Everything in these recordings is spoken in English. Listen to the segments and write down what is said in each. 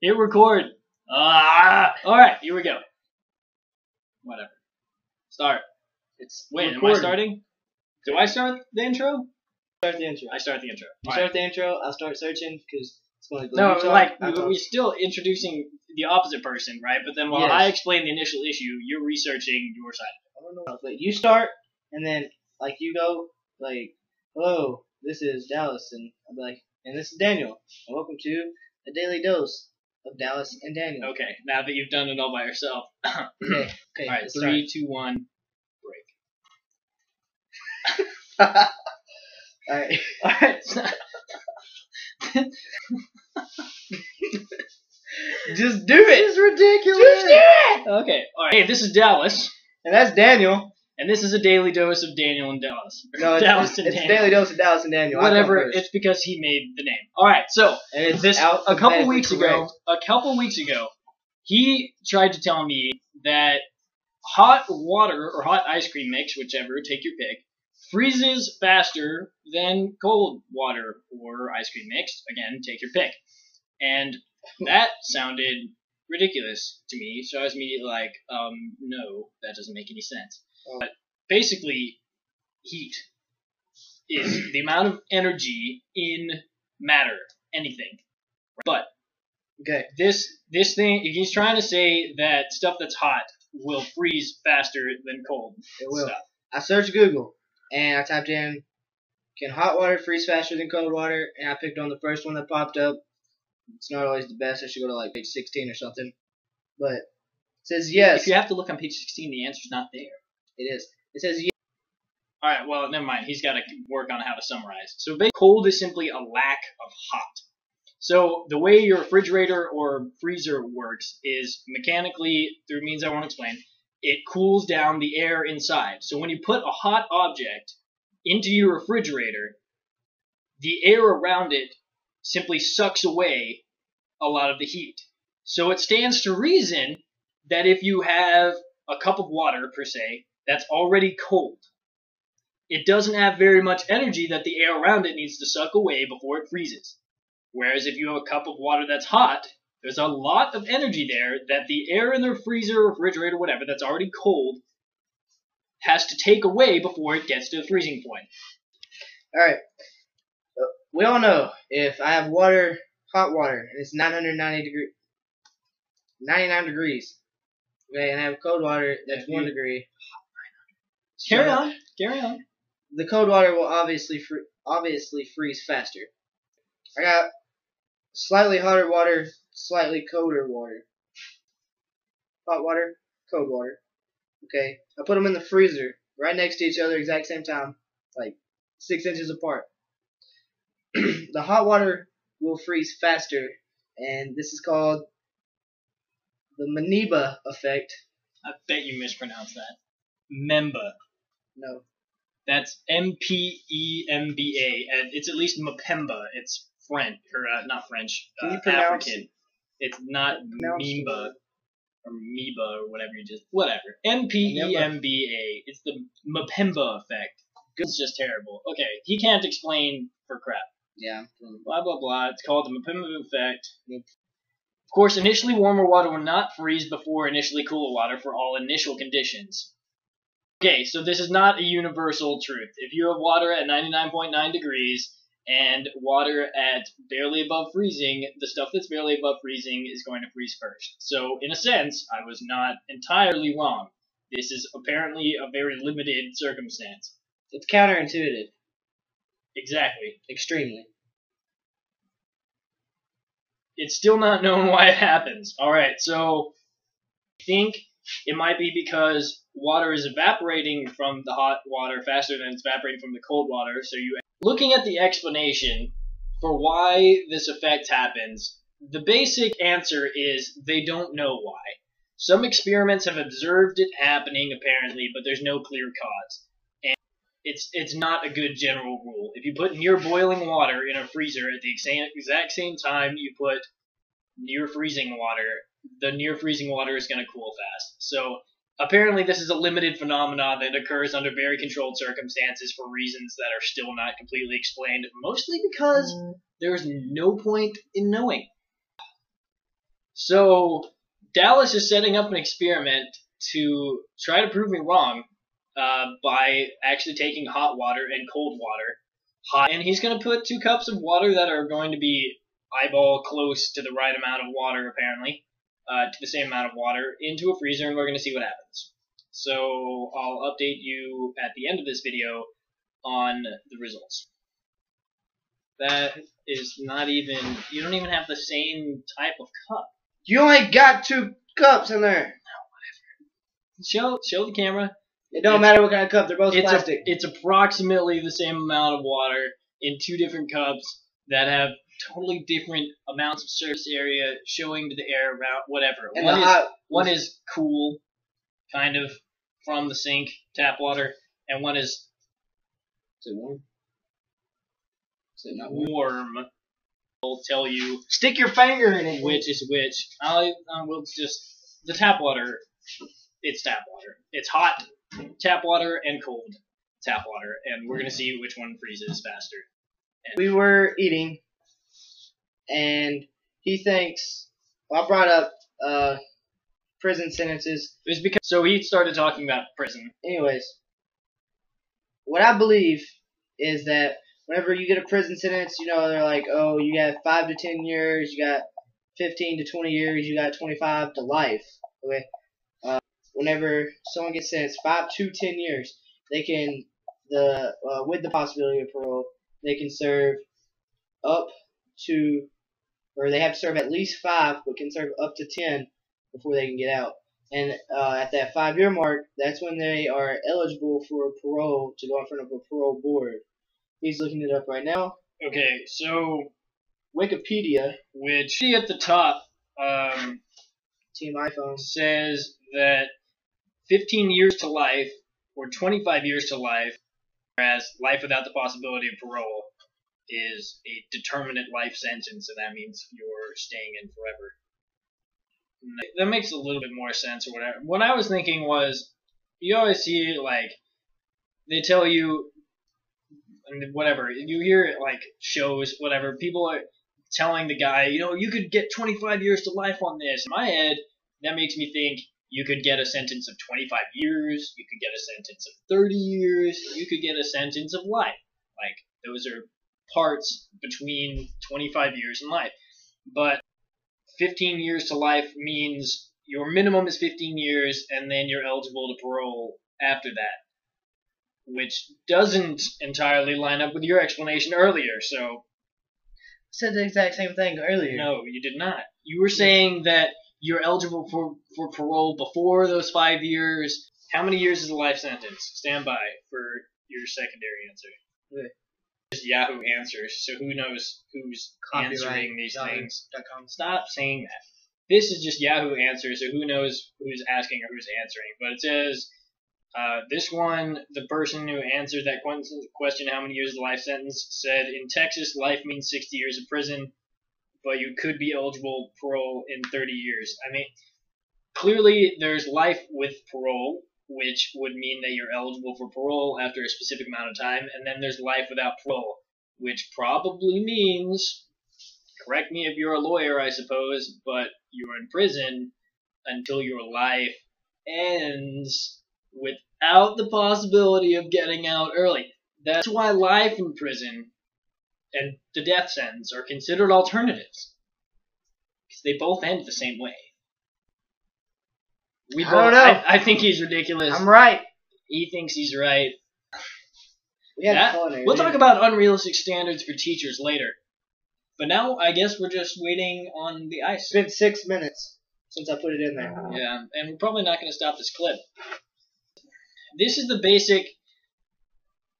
Hit record. Alright, here we go. Whatever. Start. Wait, am I starting? Do I start the intro? Start the intro. I start the intro. You start the intro, I'll start searching, because it's going to No, like, we're still introducing the opposite person, right? But then while I explain the initial issue, you're researching your side. I don't know. But you start, and then, like, you go, like, hello, this is Dallas, and I'll be like, and this is Daniel, and welcome to a daily dose of Dallas and Daniel. Okay, now that you've done it all by yourself. Okay. Alright, 3, 2, 1, break. Alright. Just do it! It's ridiculous! Just do it! Okay, alright. Hey, this is Dallas. And that's Daniel. And this is a daily dose of Daniel and Dallas. No, it's a daily dose of Dallas and Daniel. Whatever, it's because he made the name. Alright, so, a couple weeks ago, he tried to tell me that hot water, or hot ice cream mix, whichever, take your pick, freezes faster than cold water or ice cream mix. Again, take your pick. And that sounded ridiculous to me, so I was immediately like, no, that doesn't make any sense. But basically, heat is the amount of energy in matter, anything. But this thing, he's trying to say that stuff that's hot will freeze faster than cold. It will. Stuff. I searched Google, and I typed in, can hot water freeze faster than cold water? And I picked on the first one that popped up. It's not always the best. I should go to like page 16 or something. But it says yes. If you have to look on page 16, the answer's not there. It is. It says yes. Alright, well, never mind. He's got to work on how to summarize. So basically, cold is simply a lack of hot. So the way your refrigerator or freezer works is mechanically, through means I won't explain, it cools down the air inside. So when you put a hot object into your refrigerator, the air around it simply sucks away a lot of the heat. So it stands to reason that if you have a cup of water, per se, that's already cold, it doesn't have very much energy that the air around it needs to suck away before it freezes. Whereas if you have a cup of water that's hot, there's a lot of energy there that the air in the freezer, refrigerator, whatever, that's already cold, has to take away before it gets to the freezing point. Alright. We all know if I have water, hot water, and it's 99 degrees, okay, and I have cold water that's 1 degree. Carry on. The cold water will obviously freeze faster. I got slightly hotter water, slightly colder water. Hot water, cold water. Okay, I put them in the freezer right next to each other, exact same time, like 6 inches apart. The hot water will freeze faster, and this is called the Meniba effect. I bet you mispronounced that. Memba. No. That's M-P-E-M-B-A, and it's at least Mapemba. It's French, or not French, African. It's not Mimba, or Meba, or whatever. M-P-E-M-B-A. It's the Mapemba effect. It's just terrible. Okay, he can't explain for crap. Yeah. Blah, blah, blah. It's called the Mapemba effect. Of course, initially warmer water will not freeze before initially cooler water for all initial conditions. Okay, so this is not a universal truth. If you have water at 99.9 degrees and water at barely above freezing, the stuff that's barely above freezing is going to freeze first. So, in a sense, I was not entirely wrong. This is apparently a very limited circumstance. It's counterintuitive. Exactly. Extremely. It's still not known why it happens. Alright, so I think it might be because water is evaporating from the hot water faster than it's evaporating from the cold water. So looking at the explanation for why this effect happens, the basic answer is they don't know why. Some experiments have observed it happening apparently, but there's no clear cause. And it's not a good general rule. If you put near boiling water in a freezer at the exact same time you put near freezing water, the near freezing water is going to cool fast. So apparently this is a limited phenomenon that occurs under very controlled circumstances for reasons that are still not completely explained, mostly because there's no point in knowing. So Dallas is setting up an experiment to try to prove me wrong by actually taking hot water and cold water. And he's going to put 2 cups of water that are going to be eyeball close to the right amount of water, apparently, to the same amount of water, into a freezer, and we're going to see what happens. So I'll update you at the end of this video on the results. That is not even, you don't even have the same type of cup. You only got 2 cups in there. Show the camera. It don't matter what kind of cup. They're both plastic. It's approximately the same amount of water in 2 different cups that have totally different amounts of surface area showing to the air around, whatever. And one is cool, kind of, from the sink, tap water, and one is it warm? Is it not warm? I'll tell you. Stick your finger in it. Which is which. I will just, the tap water, it's tap water. It's hot tap water and cold tap water, and we're going to see which one freezes faster. And we were eating, and he thinks, well, I brought up prison sentences. It was because, so he started talking about prison. Anyways, what I believe is that whenever you get a prison sentence, you know, they're like, oh, you got 5 to 10 years, you got 15 to 20 years, you got 25 to life. Okay. Whenever someone gets sentenced 5 to 10 years, they can with the possibility of parole, they can serve up to, or they have to serve at least 5, but can serve up to 10 before they can get out. And at that 5-year mark, that's when they are eligible for parole to go in front of a parole board. He's looking it up right now. Okay, so Wikipedia, which at the top, Team iPhone, says that 15 years to life or 25 years to life, whereas life without the possibility of parole is a determinate life sentence, and that means you're staying in forever. That makes a little bit more sense or whatever. What I was thinking was, you always see, like, they tell you, whatever, you hear, like, shows, whatever, people are telling the guy, you know, you could get 25 years to life on this. In my head, that makes me think you could get a sentence of 25 years, you could get a sentence of 30 years, you could get a sentence of life. Like, those are parts between 25 years and life. But 15 years to life means your minimum is 15 years, and then you're eligible to parole after that, which doesn't entirely line up with your explanation earlier. So I said the exact same thing earlier. No, you did not. You were saying that you're eligible for parole before those 5 years. How many years is a life sentence? Stand by for your secondary answer. Okay. Just Yahoo Answers, so who knows who's answering these things. Stop saying that. This is just Yahoo Answers, so who knows who's asking or who's answering. But it says, this one, the person who answered that question, how many years is the life sentence, said, in Texas, life means 60 years of prison, but you could be eligible parole in 30 years. I mean, clearly there's life with parole, which would mean that you're eligible for parole after a specific amount of time, and then there's life without parole, which probably means, correct me if you're a lawyer, I suppose, but you're in prison until your life ends without the possibility of getting out early. That's why life in prison and the death sentence are considered alternatives, because they both end the same way. I don't know. I think he's ridiculous. I'm right. He thinks he's right. We'll talk about unrealistic standards for teachers later. But now I guess we're just waiting on the ice. It's been 6 minutes since I put it in there. Yeah, and we're probably not going to stop this clip. This is the basic,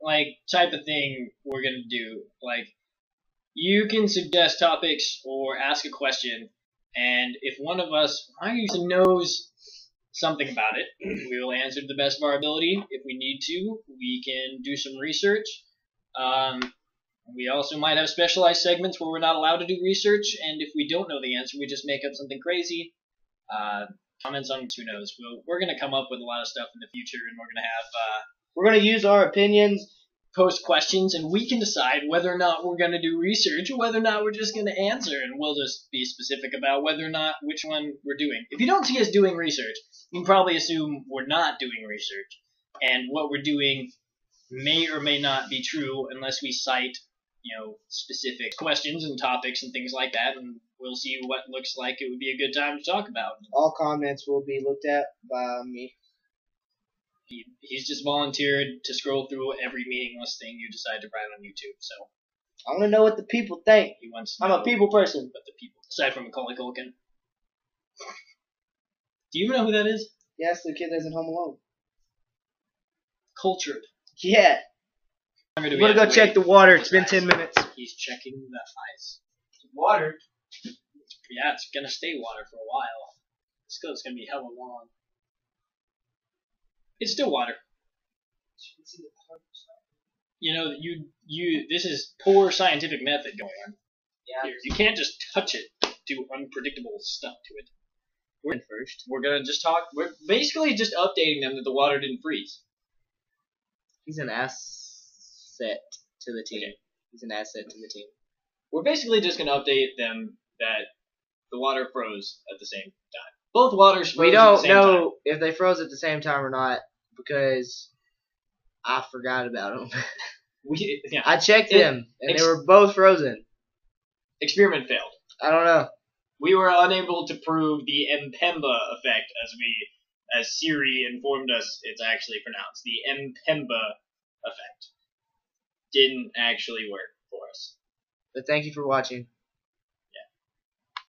like, type of thing we're going to do. Like, you can suggest topics or ask a question, and if one of us knows something about it, we will answer to the best of our ability. If we need to, we can do some research. We also might have specialized segments where we're not allowed to do research, and if we don't know the answer, we just make up something crazy. Comments on who knows. We're going to come up with a lot of stuff in the future, and we're going to have... we're going to use our opinions post questions, and we can decide whether or not we're going to do research or whether or not we're just going to answer, and we'll just be specific about whether or not which one we're doing. If you don't see us doing research, you can probably assume we're not doing research, and what we're doing may or may not be true unless we cite, specific questions and topics and things like that, and we'll see what looks like it would be a good time to talk about. All comments will be looked at by me. He's just volunteered to scroll through every meaningless thing you decide to write on YouTube, so I want to know what the people think. he wants to I'm know a people person. what the people, aside from Macaulay Culkin. Do you even know who that is? Yes, the kid that's in Home Alone. Cultured. Yeah. I'm I'm gonna go check the water. It's been 10 minutes. He's checking the ice. Water? Yeah, it's gonna stay water for a while. This goes gonna be hella long. It's still water. This is poor scientific method going on here. You can't just touch it, do unpredictable stuff to it. We're gonna just talk. We're basically just updating them that the water didn't freeze. He's an asset to the team. Okay. He's an asset to the team. We're basically just gonna update them that the water froze at the same time. Both waters froze We at the don't same time. know if they froze at the same time or not because I forgot about them. I checked them and they were both frozen. Experiment failed. I don't know. We were unable to prove the Mpemba effect, as Siri informed us it's actually pronounced. The Mpemba effect didn't actually work for us. But thank you for watching.